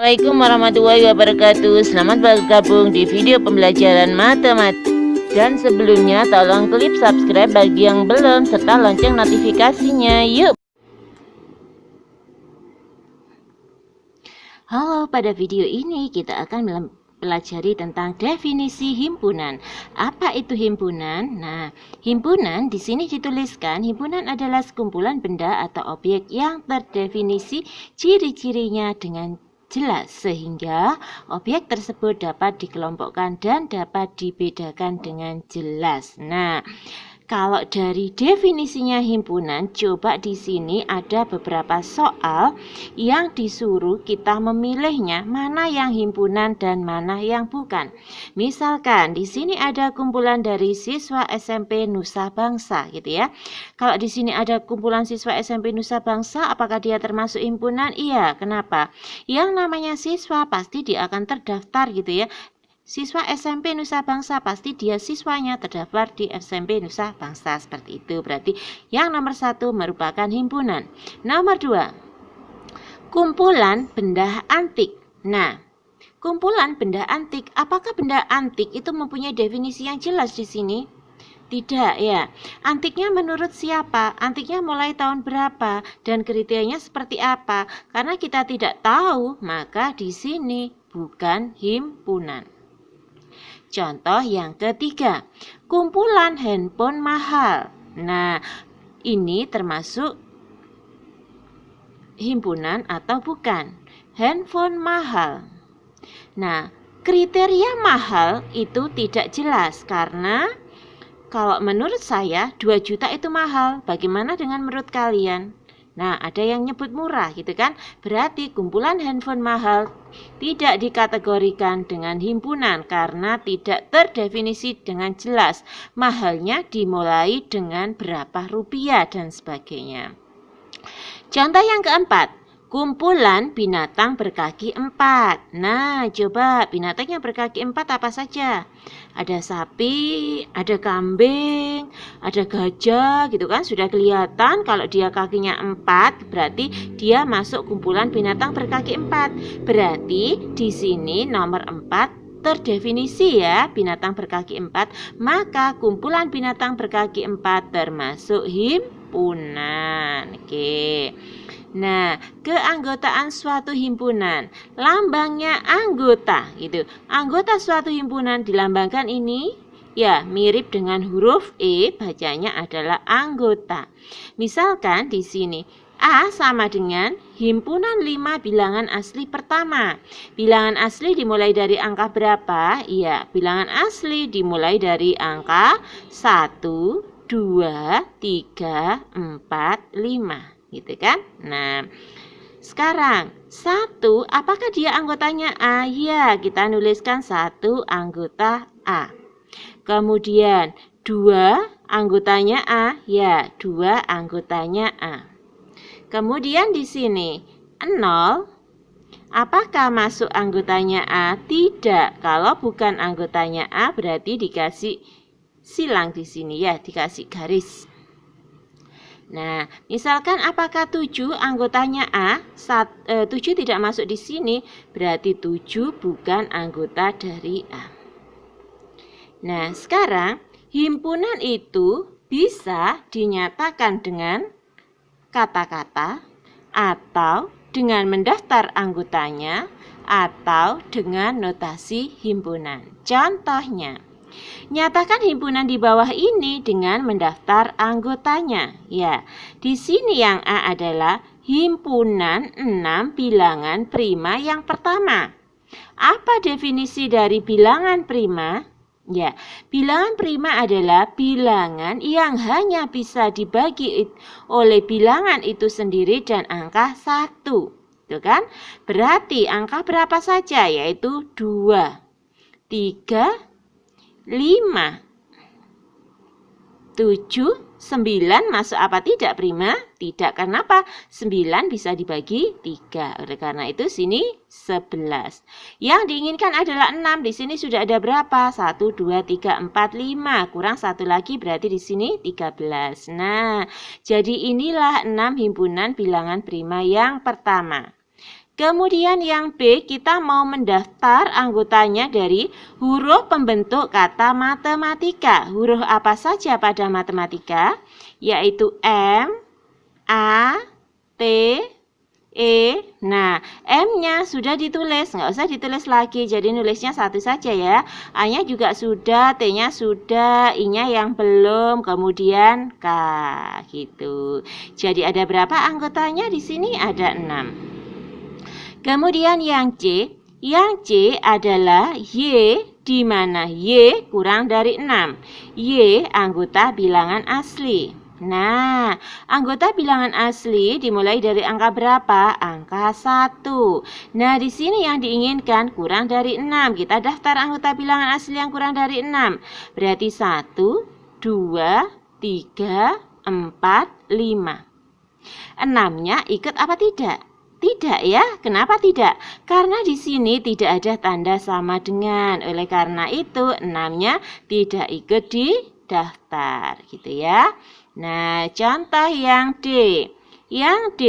Assalamualaikum warahmatullahi wabarakatuh. Selamat bergabung di video pembelajaran matematika. Dan sebelumnya tolong klik subscribe bagi yang belum serta lonceng notifikasinya. Yuk. Halo, pada video ini kita akan pelajari tentang definisi himpunan. Apa itu himpunan? Nah, himpunan di sini dituliskan himpunan adalah sekumpulan benda atau objek yang terdefinisi ciri-cirinya dengan jelas sehingga objek tersebut dapat dikelompokkan dan dapat dibedakan dengan jelas. Nah, kalau dari definisinya himpunan, coba di sini ada beberapa soal yang disuruh kita memilihnya mana yang himpunan dan mana yang bukan. Misalkan di sini ada kumpulan dari siswa SMP Nusa Bangsa gitu ya. Kalau di sini ada kumpulan siswa SMP Nusa Bangsa, apakah dia termasuk himpunan? Iya, kenapa? Yang namanya siswa pasti dia akan terdaftar gitu ya. Siswa SMP Nusa Bangsa pasti dia siswanya terdaftar di SMP Nusa Bangsa, seperti itu. Berarti yang nomor 1 merupakan himpunan. Nomor 2, kumpulan benda antik. Nah, kumpulan benda antik, apakah benda antik itu mempunyai definisi yang jelas di sini? Tidak ya. Antiknya menurut siapa? Antiknya mulai tahun berapa? Dan kriterianya seperti apa? Karena kita tidak tahu, maka di sini bukan himpunan. Contoh yang ketiga, kumpulan handphone mahal. Nah, ini termasuk himpunan atau bukan? Handphone mahal. Nah, kriteria mahal itu tidak jelas karena kalau menurut saya 2 juta itu mahal. Bagaimana dengan menurut kalian? Nah, ada yang nyebut murah gitu kan. Berarti kumpulan handphone mahal tidak dikategorikan dengan himpunan karena tidak terdefinisi dengan jelas. Mahalnya dimulai dengan berapa rupiah dan sebagainya. Contoh yang keempat, kumpulan binatang berkaki 4. Nah, coba binatang yang berkaki 4 apa saja? Ada sapi, ada kambing, ada gajah gitu kan. Sudah kelihatan kalau dia kakinya 4, berarti dia masuk kumpulan binatang berkaki 4. Berarti di sini nomor 4 terdefinisi ya, binatang berkaki 4, maka kumpulan binatang berkaki 4 termasuk himpunan. Oke. Nah, keanggotaan suatu himpunan, lambangnya anggota gitu. Anggota suatu himpunan dilambangkan ini ya mirip dengan huruf E, bacanya adalah anggota. Misalkan di sini A sama dengan himpunan 5 bilangan asli pertama. Bilangan asli dimulai dari angka berapa? Iya, bilangan asli dimulai dari angka 1, 2, 3, 4, 5. Gitu kan? Nah, sekarang 1, apakah dia anggotanya A? Ya, kita nuliskan 1 anggota A. Kemudian 2 anggotanya A? Ya, 2 anggotanya A. Kemudian di sini 0, apakah masuk anggotanya A? Tidak. Kalau bukan anggotanya A berarti dikasih silang di sini ya, dikasih garis. Nah, misalkan apakah 7 anggotanya A? 7 tidak masuk di sini, berarti 7 bukan anggota dari A. Nah, sekarang himpunan itu bisa dinyatakan dengan kata-kata atau dengan mendaftar anggotanya atau dengan notasi himpunan. Contohnya, nyatakan himpunan di bawah ini dengan mendaftar anggotanya. Ya, di sini yang A adalah himpunan 6 bilangan prima yang pertama. Apa definisi dari bilangan prima? Ya, bilangan prima adalah bilangan yang hanya bisa dibagi oleh bilangan itu sendiri dan angka 1. Itu kan? Berarti angka berapa saja? Yaitu 2, 3, 5, 7, 9 masuk apa tidak prima? Tidak, karena apa? 9 bisa dibagi 3. Oleh karena itu sini 11. Yang diinginkan adalah 6. Di sini sudah ada berapa? 1, 2, 3, 4, 5. Kurang 1 lagi berarti di sini 13. Nah, jadi inilah 6 himpunan bilangan prima yang pertama. Kemudian yang B, kita mau mendaftar anggotanya dari huruf pembentuk kata matematika. Huruf apa saja pada matematika? Yaitu M, A, T, E. Nah, M-nya sudah ditulis, nggak usah ditulis lagi, jadi nulisnya satu saja ya. A-nya juga sudah, T-nya sudah, I-nya yang belum, kemudian K, gitu. Jadi ada berapa anggotanya di sini? Ada 6. Kemudian yang C adalah Y, di mana Y kurang dari 6. Y anggota bilangan asli. Nah, anggota bilangan asli dimulai dari angka berapa? Angka 1. Nah, di sini yang diinginkan kurang dari 6. Kita daftar anggota bilangan asli yang kurang dari 6. Berarti 1, 2, 3, 4, 5. 6-nya ikut apa tidak? Tidak ya. Kenapa tidak? Karena di sini tidak ada tanda sama dengan. Oleh karena itu 6-nya tidak ikut di daftar gitu ya. Nah, contoh yang D. Yang D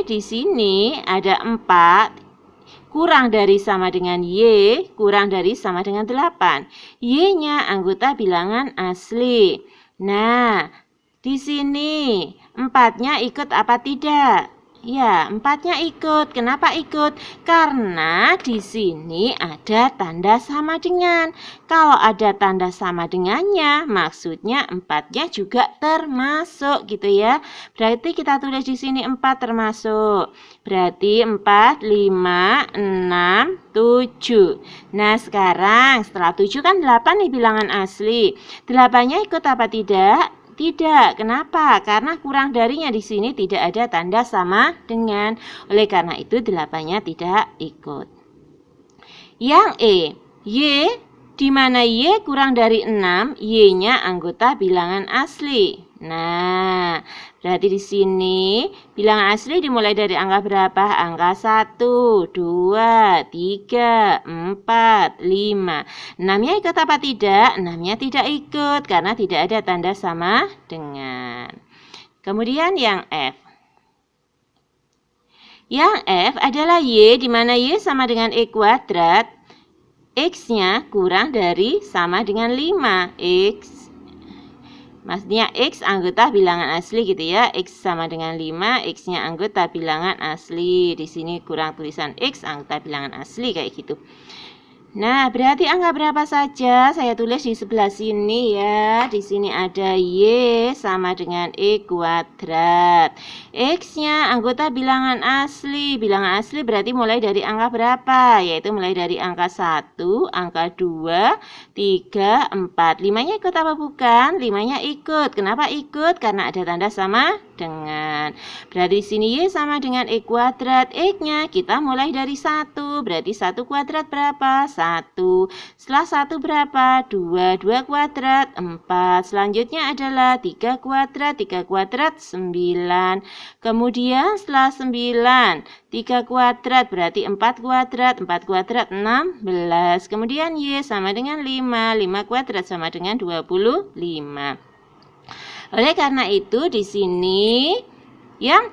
di sini ada 4 kurang dari sama dengan Y, kurang dari sama dengan 8. Y-nya anggota bilangan asli. Nah, di sini 4-nya ikut apa tidak? Ya, 4-nya ikut. Kenapa ikut? Karena di sini ada tanda sama dengan. Kalau ada tanda sama dengannya, maksudnya 4-nya juga termasuk gitu ya. Berarti kita tulis di sini 4 termasuk. Berarti 4, 5, 6, 7. Nah, sekarang setelah 7 kan 8 nih bilangan asli. 8-nya ikut apa tidak? Tidak. Kenapa? Karena kurang darinya di sini tidak ada tanda sama dengan. Oleh karena itu 8-nya tidak ikut. Yang E, Y, di mana Y kurang dari 6, Y-nya anggota bilangan asli. Nah, berarti di sini bilangan asli dimulai dari angka berapa? Angka 1, 2, 3, 4, 5. 6-nya ikut apa tidak? 6-nya tidak ikut karena tidak ada tanda sama dengan. Kemudian yang F. Yang F adalah Y, di mana Y sama dengan E kuadrat. X-nya kurang dari sama dengan 5. Maksudnya X anggota bilangan asli gitu ya. X sama dengan 5, X-nya anggota bilangan asli. Di sini kurang tulisan X anggota bilangan asli kayak gitu. Nah, berarti angka berapa saja? Saya tulis di sebelah sini ya. Di sini ada Y sama dengan E kuadrat. X-nya anggota bilangan asli. Bilangan asli berarti mulai dari angka berapa? Yaitu mulai dari angka 1, angka 2, 3, 4. 5-nya ikut apa bukan? 5-nya ikut. Kenapa ikut? Karena ada tanda sama dengan. Berarti di sini Y sama dengan E kuadrat. X-nya kita mulai dari 1. Berarti 1 kuadrat berapa? 1. Setelah 1 berapa? 2. 2 kuadrat 4. Selanjutnya adalah 3 kuadrat. 3 kuadrat 9. Kemudian setelah 9, 3 kuadrat berarti 4 kuadrat. 4 kuadrat 16. Kemudian Y sama dengan 5. 5 kuadrat sama dengan 25. Oleh karena itu di sini yang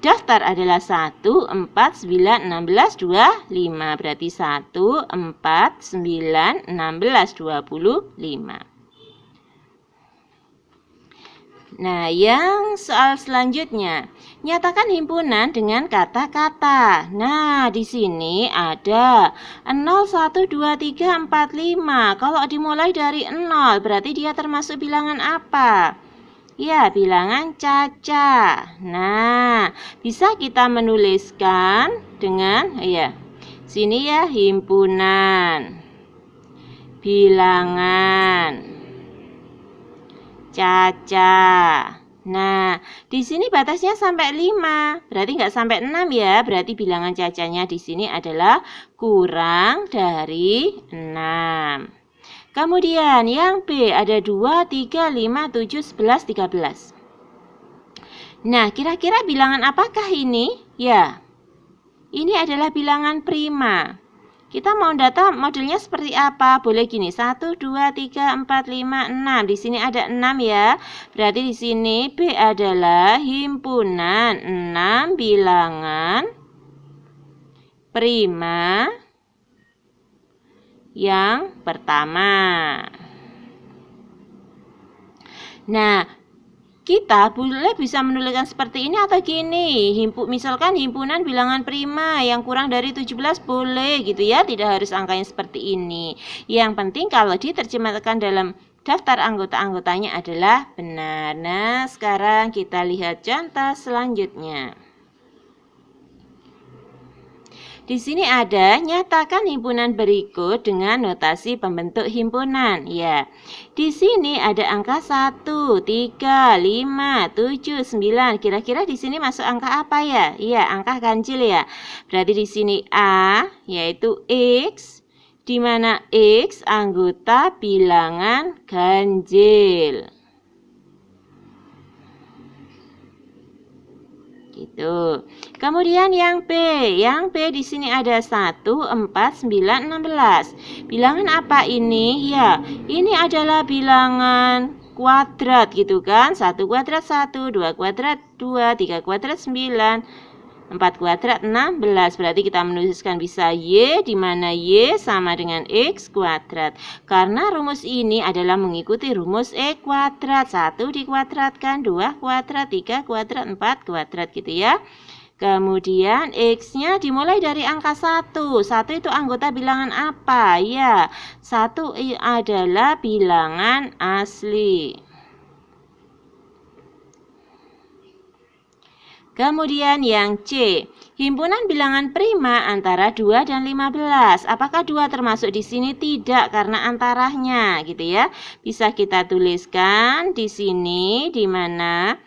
daftar adalah 1, 4, 9, 16, 25. Berarti 1, 4, 9, 16, 25. Nah, yang soal selanjutnya, nyatakan himpunan dengan kata-kata. Nah, di sini ada 0, 1, 2, 3, 4, 5. Kalau dimulai dari 0, berarti dia termasuk bilangan apa? Ya, bilangan cacah. Nah, bisa kita menuliskan dengan sini ya, himpunan bilangan cacah. Nah, di sini batasnya sampai 5. Berarti nggak sampai 6 ya. Berarti bilangan cacahnya di sini adalah kurang dari 6. Kemudian yang B ada 2, 3, 5, 7, 11, 13. Nah, kira-kira bilangan apakah ini? Ya, ini adalah bilangan prima. Kita mau data modelnya seperti apa? Boleh gini, 1, 2, 3, 4, 5, 6. Di sini ada 6 ya. Berarti di sini B adalah himpunan 6 bilangan prima yang pertama. Nah, kita bisa menuliskan seperti ini atau gini. Misalkan himpunan bilangan prima yang kurang dari 17 boleh gitu ya. Tidak harus angkanya seperti ini. Yang penting kalau diterjemahkan dalam daftar anggota-anggotanya adalah benar. Nah, sekarang kita lihat contoh selanjutnya. Di sini ada nyatakan himpunan berikut dengan notasi pembentuk himpunan. Ya, di sini ada angka 1, 3, 5, 7, 9. Kira-kira di sini masuk angka apa ya? Iya, angka ganjil ya. Berarti di sini A yaitu X, di mana X anggota bilangan ganjil. Gitu. Kemudian yang B di sini ada 1, 4, 9, 16. Bilangan apa ini? Ya, ini adalah bilangan kuadrat gitu kan. 1 kuadrat 1, 2 kuadrat 2, 3 kuadrat 9, 4 kuadrat 16. Berarti kita menuliskan bisa Y, di mana Y sama dengan X kuadrat. Karena rumus ini adalah mengikuti rumus E kuadrat. 1 dikuadratkan, 2 kuadrat, 3 kuadrat, 4 kuadrat gitu ya. Kemudian X-nya dimulai dari angka 1. 1 itu anggota bilangan apa? Ya, 1 adalah bilangan asli. Kemudian yang C, himpunan bilangan prima antara 2 dan 15. Apakah 2 termasuk di sini? Tidak, karena antaranya gitu ya. Bisa kita tuliskan di sini di mana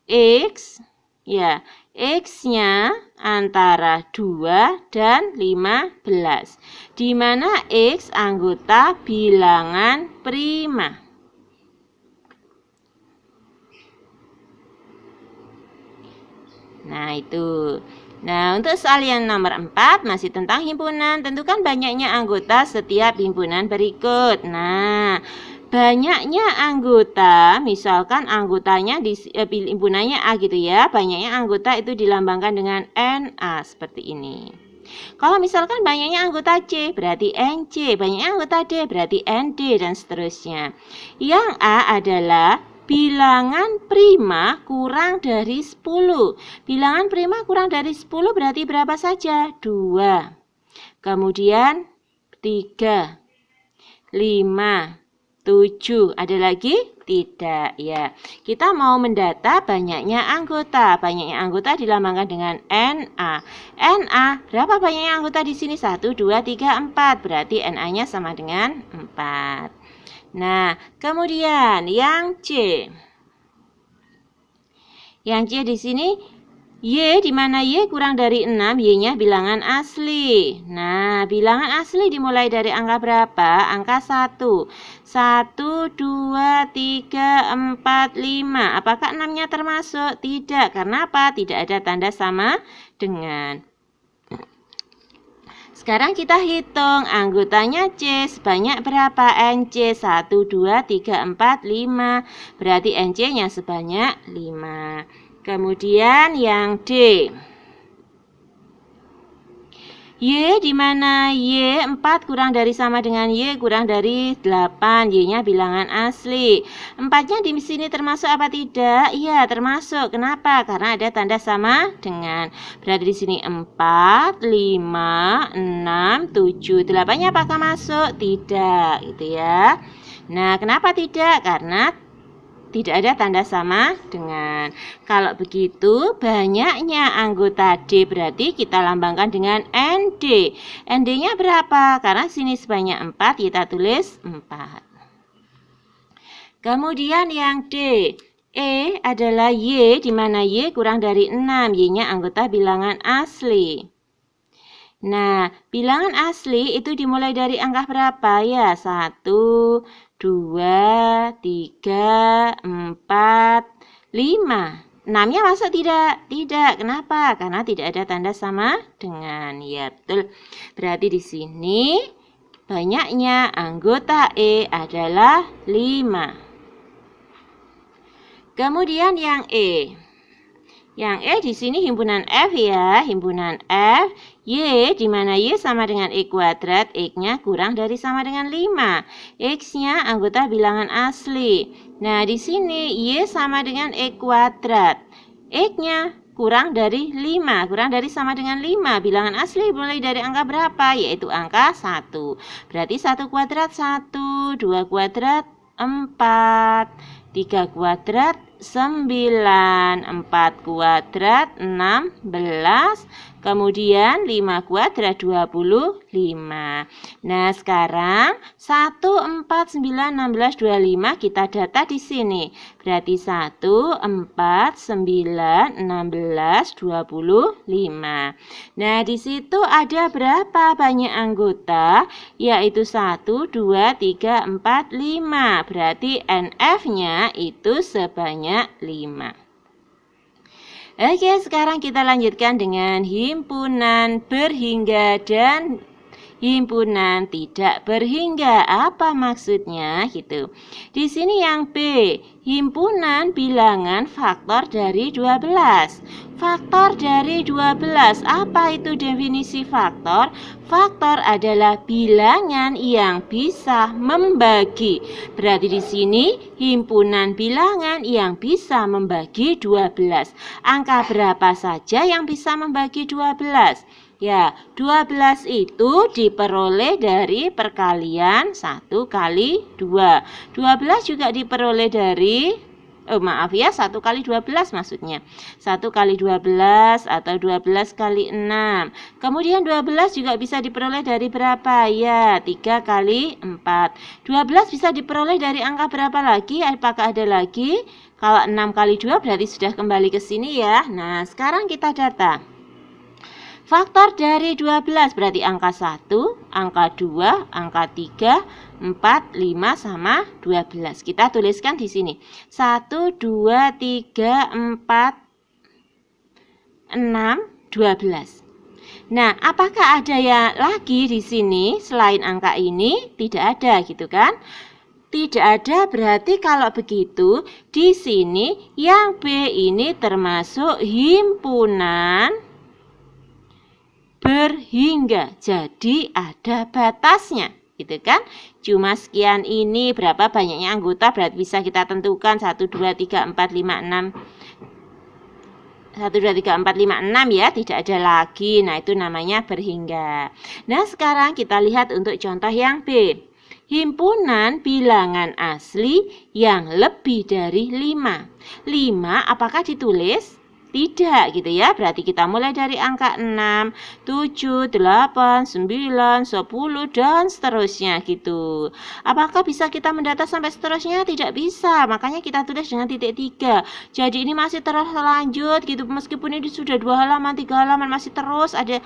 X, ya, X-nya antara 2 dan 15. Di mana X anggota bilangan prima. Nah, itu. Nah, untuk soal yang nomor 4 masih tentang himpunan. Tentukan banyaknya anggota setiap himpunan berikut. Nah, banyaknya anggota, misalkan anggotanya di himpunannya A gitu ya. Banyaknya anggota itu dilambangkan dengan NA seperti ini. Kalau misalkan banyaknya anggota C berarti NC, banyaknya anggota D berarti ND dan seterusnya. Yang A adalah bilangan prima kurang dari 10. Bilangan prima kurang dari 10 berarti berapa saja? 2. Kemudian 3, 5, 7. Ada lagi? Tidak ya. Kita mau mendata banyaknya anggota. Banyaknya anggota dilambangkan dengan NA. NA berapa banyaknya anggota di sini? 1, 2, 3, 4. Berarti NA-nya sama dengan 4. Nah, kemudian yang C. Yang C di sini Y, di mana Y kurang dari 6, Y-nya bilangan asli. Nah, bilangan asli dimulai dari angka berapa? Angka 1. 1, 2, 3, 4, 5. Apakah 6-nya termasuk? Tidak. Karena apa? Tidak ada tanda sama dengan. Sekarang kita hitung anggotanya C sebanyak berapa? NC 1, 2, 3, 4, 5. Berarti NC-nya sebanyak 5. Kemudian yang D. Y di mana Y 4 kurang dari sama dengan Y kurang dari 8. Y-nya bilangan asli. 4-nya di sini termasuk apa tidak? Iya, termasuk. Kenapa? Karena ada tanda sama dengan. Berarti di sini 4, 5, 6, 7. 8-nya apakah masuk? Tidak, gitu ya. Nah, kenapa tidak? Karena tidak ada tanda sama dengan. Kalau begitu, banyaknya anggota D berarti kita lambangkan dengan ND. ND-nya berapa? Karena sini sebanyak 4, kita tulis 4. Kemudian yang D. E adalah Y, di mana Y kurang dari 6. Y-nya anggota bilangan asli. Nah, bilangan asli itu dimulai dari angka berapa? Ya, 1, 2, 3, 4, 5. 6-nya masuk tidak? Tidak. Kenapa? Karena tidak ada tanda sama dengan. Ya, betul. Berarti di sini banyaknya anggota E adalah 5. Kemudian yang E. Yang E di sini himpunan F ya, himpunan F. Y, di mana Y sama dengan Y kuadrat, X-nya kurang dari sama dengan 5. X-nya anggota bilangan asli. Nah, di sini Y sama dengan X kuadrat. X-nya kurang dari 5, kurang dari sama dengan 5. Bilangan asli mulai dari angka berapa? Yaitu angka 1. Berarti 1 kuadrat 1, 2 kuadrat 4, 3 kuadrat 9, 4 kuadrat 16, kemudian 5 kuadrat 25. Nah, sekarang 1, 4, 9, 16, 25 kita data di sini. Berarti 1, 4, 9, 16, 25. Nah, di situ ada berapa banyak anggota? Yaitu 1, 2, 3, 4, 5. Berarti NF-nya itu sebanyak 5. Oke, sekarang kita lanjutkan dengan himpunan berhingga dan himpunan tidak berhingga. Apa maksudnya gitu? Di sini yang B, himpunan bilangan faktor dari 12. Faktor dari 12, apa itu definisi faktor? Faktor adalah bilangan yang bisa membagi. Berarti di sini himpunan bilangan yang bisa membagi 12. Angka berapa saja yang bisa membagi 12? Ya, 12 itu diperoleh dari perkalian 1 kali 2. 12 juga diperoleh dari 1 kali 12 maksudnya. 1 kali 12 atau 12 kali 6. Kemudian 12 juga bisa diperoleh dari berapa? Ya, 3 kali 4. 12 bisa diperoleh dari angka berapa lagi? Apakah ada lagi? Kalau 6 kali 2 berarti sudah kembali ke sini ya. Nah, sekarang kita data. Faktor dari 12 berarti angka 1, angka 2, angka 3, 4, 5 sama 12. Kita tuliskan di sini. 1, 2, 3, 4, 6, 12. Nah, apakah ada ya lagi di sini selain angka ini? Tidak ada gitu kan? Tidak ada, berarti kalau begitu di sini yang B ini termasuk himpunan berhingga, jadi ada batasnya gitu kan. Cuma sekian ini, berapa banyaknya anggota berarti bisa kita tentukan 1, 2, 3, 4, 5, 6 1, 2, 3, 4, 5, 6 ya, tidak ada lagi. Nah, itu namanya berhingga. Nah, sekarang kita lihat untuk contoh yang B. Himpunan bilangan asli yang lebih dari 5. 5 apakah ditulis? Tidak gitu ya, berarti kita mulai dari angka 6, 7, 8, 9, 10, dan seterusnya gitu. Apakah bisa kita mendata sampai seterusnya? Tidak bisa, makanya kita tulis dengan titik 3. Jadi ini masih terus lanjut gitu, meskipun ini sudah 2 halaman, 3 halaman, masih terus ada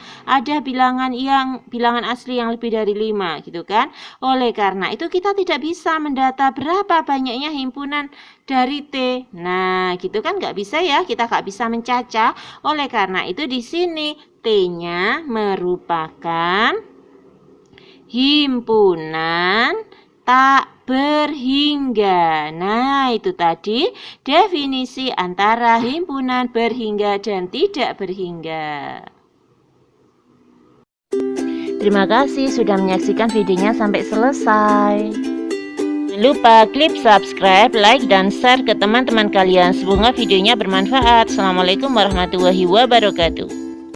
bilangan asli yang lebih dari 5 gitu kan. Oleh karena itu kita tidak bisa mendata berapa banyaknya himpunan dari T. Nah, gitu kan nggak bisa ya, kita nggak bisa mencacah. Oleh karena itu di sini T-nya merupakan himpunan tak berhingga. Nah, itu tadi definisi antara himpunan berhingga dan tidak berhingga. Terima kasih sudah menyaksikan videonya sampai selesai. Jangan lupa klik subscribe, like, dan share ke teman-teman kalian. Semoga videonya bermanfaat. Assalamualaikum warahmatullahi wabarakatuh.